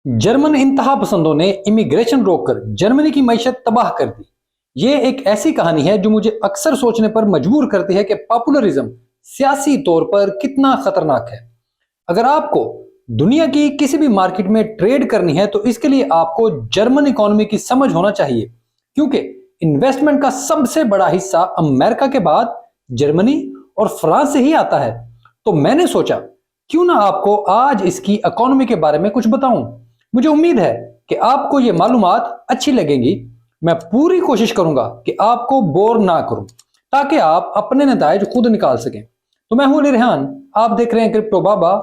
German इंतहा पसंदों ने immigration रोककर जर्मनी की मईशत तबाह कर दी। ये एक ऐसी कहानी है जो मुझे अक्सर सोचने पर मजबूर करती है कि पॉपुलरिज्म सियासी तौर पर कितना खतरनाक है। अगर आपको दुनिया की किसी भी मार्केट में ट्रेड करनी है तो इसके लिए आपको जर्मन इकोनॉमी की समझ होना चाहिए, क्योंकि इन्वेस्टमेंट का सबसे बड़ा हिस्सा अमेरिका के बाद जर्मनी और फ्रांस से ही आता है। तो मैंने सोचा क्यों ना आपको आज इसकी इकोनॉमी के बारे में कुछ बताऊं। मुझे उम्मीद है कि आपको ये मालूमात अच्छी लगेंगी। मैं पूरी कोशिश करूंगा कि आपको बोर ना करूं, ताकि आप अपने नताइज खुद निकाल सकें। तो मैं हूं अली रेहान, आप देख रहे हैं Crypto Baba.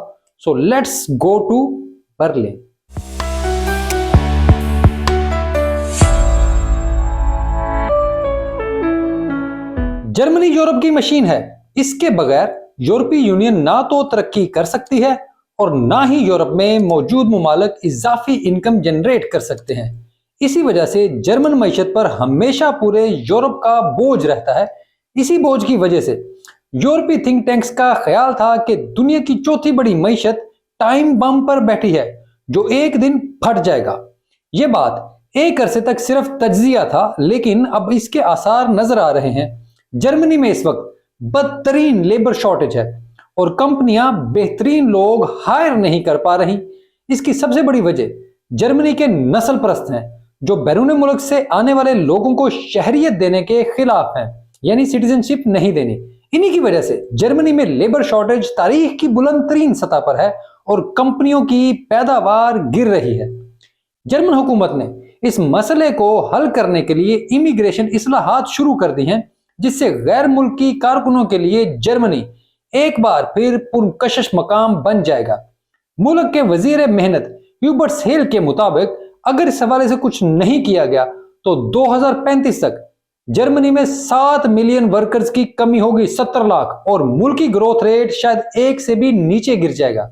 So let's go to Berlin. Germany Europe की मशीन है। इसके बगैर यूरोपीय यूनियन ना तो तरक्की कर सकती है और ना ही यूरोप में मौजूद मुमालिक इजाफी इनकम जनरेट कर सकते हैं। इसी वजह से जर्मन मईशत पर हमेशा पूरे यूरोप का बोझ रहता है। इसी बोझ की वजह से यूरोपीय थिंक टैंक्स का ख्याल था कि दुनिया की चौथी बड़ी मईशत टाइम बम पर बैठी है, जो एक दिन फट जाएगा। यह बात एक अरसे तक सिर्फ तज्जिया था, लेकिन अब इसके आसार नजर आ रहे हैं। जर्मनी में इस वक्त बदतरीन लेबर शॉर्टेज है और कंपनियां बेहतरीन लोग हायर नहीं कर पा रही। इसकी सबसे बड़ी वजह जर्मनी के नस्ल परस्त हैं, जो बैरून मुल्क से आने वाले लोगों को शहरियत देने के खिलाफ हैं, यानी सिटीजनशिप नहीं देनी। इन्हीं की वजह से जर्मनी में लेबर शॉर्टेज तारीख की बुलंद तरीन सतह पर है और कंपनियों की पैदावार गिर रही है। जर्मन हुकूमत ने इस मसले को हल करने के लिए इमिग्रेशन इस्लाहात शुरू कर दी हैं, जिससे गैर मुल्की कारकुनों के लिए जर्मनी एक बार फिर पुरकशिश मकाम बन जाएगा। मुल्क के वजीर मेहनत ह्यूबर्ट हेल के मुताबिक अगर इस हवाले से कुछ नहीं किया गया तो 2035 तक जर्मनी में 7 मिलियन वर्कर्स की कमी होगी, 70 लाख, और मुल्की ग्रोथ रेट शायद 1 से भी नीचे गिर जाएगा।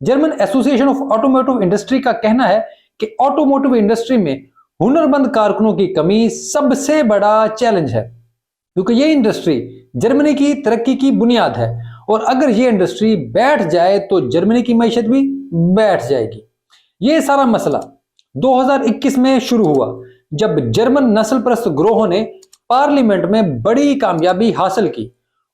German association of automotive industry का कहना है कि ऑटोमोटिव इंडस्ट्री में हुनरमंद कारकुनों की कमी सबसे बड़ा चैलेंज है, क्योंकि ये इंडस्ट्री जर्मनी की तरक्की की बुनियाद है और अगर ये इंडस्ट्री बैठ जाए तो जर्मनी की मईशत भी बैठ जाएगी। ये सारा मसला 2021 में शुरू हुआ, जब जर्मन नस्ल परस्त ग्रोहों ने पार्लियामेंट में बड़ी कामयाबी हासिल की।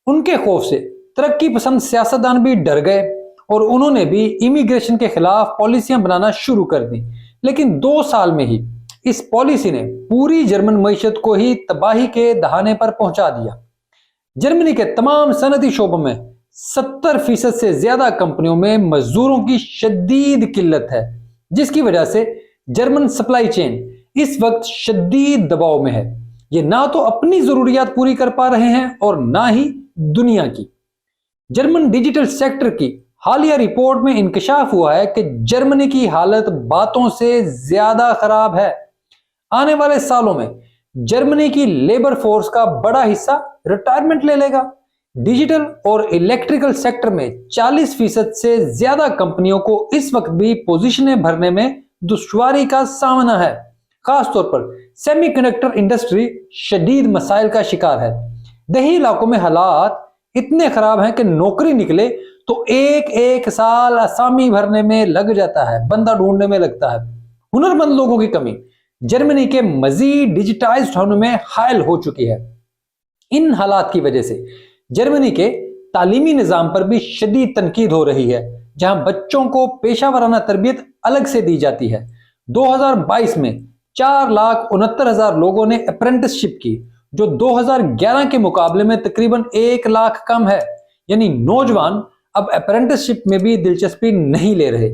उनके खौफ से तरक्की पसंद सियासतदान भी डर गए और उन्होंने भी इमिग्रेशन के खिलाफ पॉलिसियां बनाना शुरू कर दी। लेकिन 2 साल में ही इस पॉलिसी ने पूरी जर्मन मईशत को ही तबाही के दहाने पर पहुंचा दिया। जर्मनी के तमाम सनती शोबों में 70% से ज्यादा कंपनियों में मजदूरों की शदीद किल्लत है, जिसकी वजह से जर्मन सप्लाई चेन इस वक्त शदीद दबाव में है। ये ना तो अपनी जरूरियात पूरी कर पा रहे हैं और ना ही दुनिया की। जर्मन डिजिटल सेक्टर की हालिया रिपोर्ट में इंकशाफ हुआ है कि जर्मनी की हालत बातों से ज्यादा खराब है। आने वाले सालों में जर्मनी की लेबर फोर्स का बड़ा हिस्सा रिटायरमेंट ले लेगा। डिजिटल और इलेक्ट्रिकल सेक्टर में 40% से ज्यादा कंपनियों को इस वक्त भी पोजीशनें भरने में दुश्वारी का सामना है। खासतौर पर सेमीकंडक्टर इंडस्ट्री शदीद मसाइल का शिकार है। देही इलाकों में हालात इतने खराब हैं कि नौकरी निकले तो एक साल असामी भरने में लग जाता है, बंदा ढूंढने में लगता है। हुनरमंद लोगों की कमी जर्मनी के मजीद डिजिटाइज्ड होने में हायल हो चुकी है। इन हालात की वजह से जर्मनी के तालीमी निजाम पर भी शदीद तनकीद हो रही है, जहां बच्चों को पेशा वराना तरबियत अलग से दी जाती है। 2022 में 4,69,000 लोगों ने अप्रेंटिसशिप की, जो 2011 के मुकाबले में तकरीबन 1 लाख कम है। यानी नौजवान अब अप्रेंटिसशिप में भी दिलचस्पी नहीं ले रहे।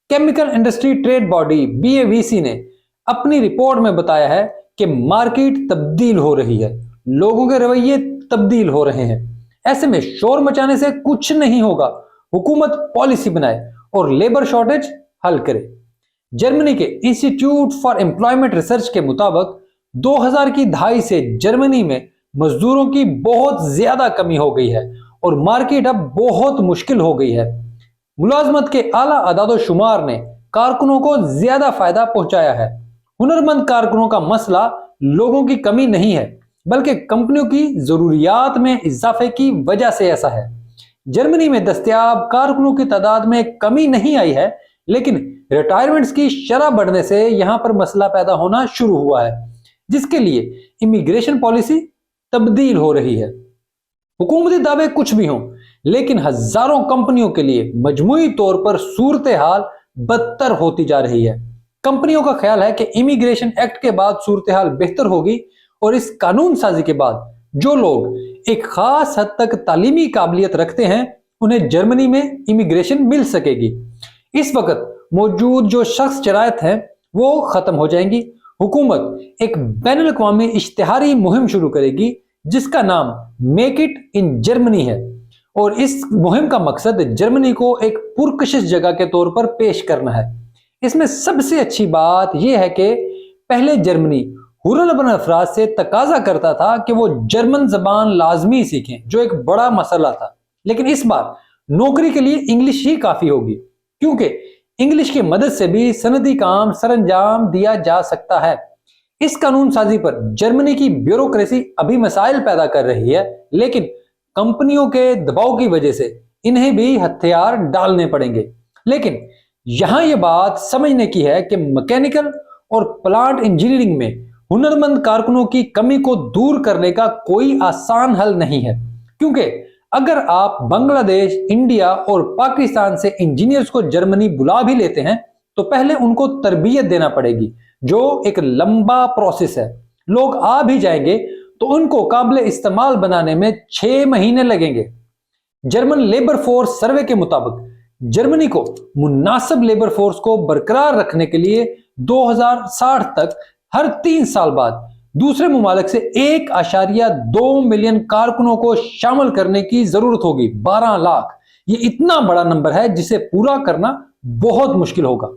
Chemical industry trade body BAVC ने अपनी रिपोर्ट में बताया है कि मार्केट तब्दील हो रही है, लोगों के रवैये तब्दील हो रहे हैं। ऐसे में शोर मचाने से कुछ नहीं होगा। हुकूमत पॉलिसी बनाए और लेबर शॉर्टेज हल करे। जर्मनी के इंस्टीट्यूट फॉर एम्प्लॉयमेंट रिसर्च के मुताबिक 2000 की दहाई से जर्मनी में मजदूरों की बहुत ज्यादा कमी हो गई है और मार्केट अब बहुत मुश्किल हो गई है। मुलाजमत के आला अदाद शुमार ने कारकुनों को ज्यादा फायदा पहुंचाया है। हुनरमंद कारकुनों का मसला लोगों की कमी नहीं है, बल्कि कंपनियों की जरूरियात में इजाफे की वजह से ऐसा है। जर्मनी में दस्तयाब कारकुनों की तादाद में कमी नहीं आई है, लेकिन रिटायरमेंट्स की शरह बढ़ने से यहां पर मसला पैदा होना शुरू हुआ है, जिसके लिए इमिग्रेशन पॉलिसी तब्दील हो रही है। हुकूमती दावे कुछ भी हों, लेकिन हजारों कंपनियों के लिए मजमूई तौर पर सूरत हाल बदतर होती जा रही है। कंपनियों का ख्याल है कि इमिग्रेशन एक्ट के बाद सूरत हाल बेहतर होगी और इस कानून साजी के बाद जो लोग एक खास हद तक तालीमी काबिलियत रखते हैं उन्हें जर्मनी में इमिग्रेशन मिल सकेगी। इस वक्त मौजूद जो शख्स शराइत हैं वो खत्म हो जाएंगी। हुकूमत एक बैनुल अक़वामी इश्तिहारी मुहिम शुरू करेगी जिसका नाम मेक इट इन जर्मनी है, और इस मुहिम का मकसद जर्मनी को एक पुरकशिश जगह के तौर पर पेश करना है। इसमें सबसे अच्छी बात यह है कि पहले जर्मनी हुर्रन अफराद से तकाजा करता था कि वो जर्मन जबान लाजमी सीखें, जो एक बड़ा मसला था, लेकिन इस बार नौकरी के लिए इंग्लिश ही काफी होगी, क्योंकि इंग्लिश की मदद से भी सनदी काम सरंजाम दिया जा सकता है। इस कानून साजी पर जर्मनी की ब्यूरोक्रेसी अभी मसाइल पैदा कर रही है, लेकिन कंपनियों के दबाव की वजह से इन्हें भी हथियार डालने पड़ेंगे। लेकिन यहां यह बात समझने की है कि मैकेनिकल और प्लांट इंजीनियरिंग में हुनरमंद कारकुनों की कमी को दूर करने का कोई आसान हल नहीं है, क्योंकि अगर आप बांग्लादेश, इंडिया और पाकिस्तान से इंजीनियर्स को जर्मनी बुला भी लेते हैं तो पहले उनको तरबियत देना पड़ेगी, जो एक लंबा प्रोसेस है। लोग आ भी जाएंगे तो उनको काबिल इस्तेमाल बनाने में 6 महीने लगेंगे। जर्मन लेबर फोर्स सर्वे के मुताबिक जर्मनी को मुनासिब लेबर फोर्स को बरकरार रखने के लिए 2060 तक हर 3 साल बाद दूसरे मुमालिक से 1.2 मिलियन कारकुनों को शामिल करने की जरूरत होगी। 12 लाख, ये इतना बड़ा नंबर है जिसे पूरा करना बहुत मुश्किल होगा।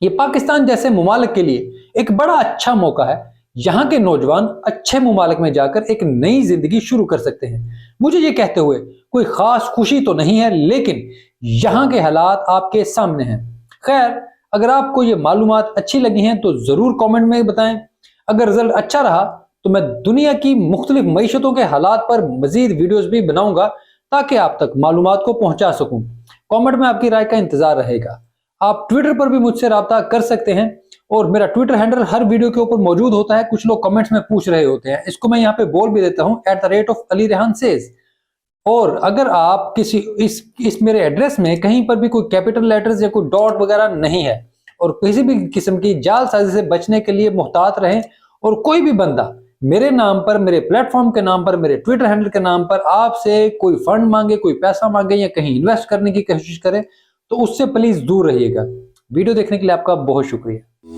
ये पाकिस्तान जैसे मुमालिक के लिए एक बड़ा अच्छा मौका है। यहाँ के नौजवान अच्छे मुमालिक में जाकर एक नई जिंदगी शुरू कर सकते हैं। मुझे ये कहते हुए कोई खास खुशी तो नहीं है, लेकिन यहाँ के हालात आपके सामने हैं। खैर, अगर आपको ये मालूमात अच्छी लगी हैं तो जरूर कमेंट में बताएं। अगर रिजल्ट अच्छा रहा तो मैं दुनिया की मुख्तलिफ मईशतों के हालात पर मजीद वीडियोस भी बनाऊंगा ताकि आप तक मालूमात को पहुंचा सकूं। कमेंट में आपकी राय का इंतजार रहेगा। आप ट्विटर पर भी मुझसे राब्ता कर सकते हैं और मेरा ट्विटर हैंडल हर वीडियो के ऊपर मौजूद होता है। कुछ लोग कमेंट्स में पूछ रहे होते हैं, इसको मैं यहाँ पे बोल भी देता हूँ, @Ali Rehan says। और अगर आप किसी इस मेरे एड्रेस में कहीं पर भी कोई कैपिटल लेटर्स या कोई डॉट वगैरह नहीं है और किसी भी किस्म की जालसाजी से बचने के लिए मुहतात रहें, और कोई भी बंदा मेरे नाम पर, मेरे प्लेटफॉर्म के नाम पर, मेरे ट्विटर हैंडल के नाम पर आपसे कोई फंड मांगे, कोई पैसा मांगे या कहीं इन्वेस्ट करने की कोशिश करे तो उससे प्लीज दूर रहिएगा। वीडियो देखने के लिए आपका बहुत शुक्रिया।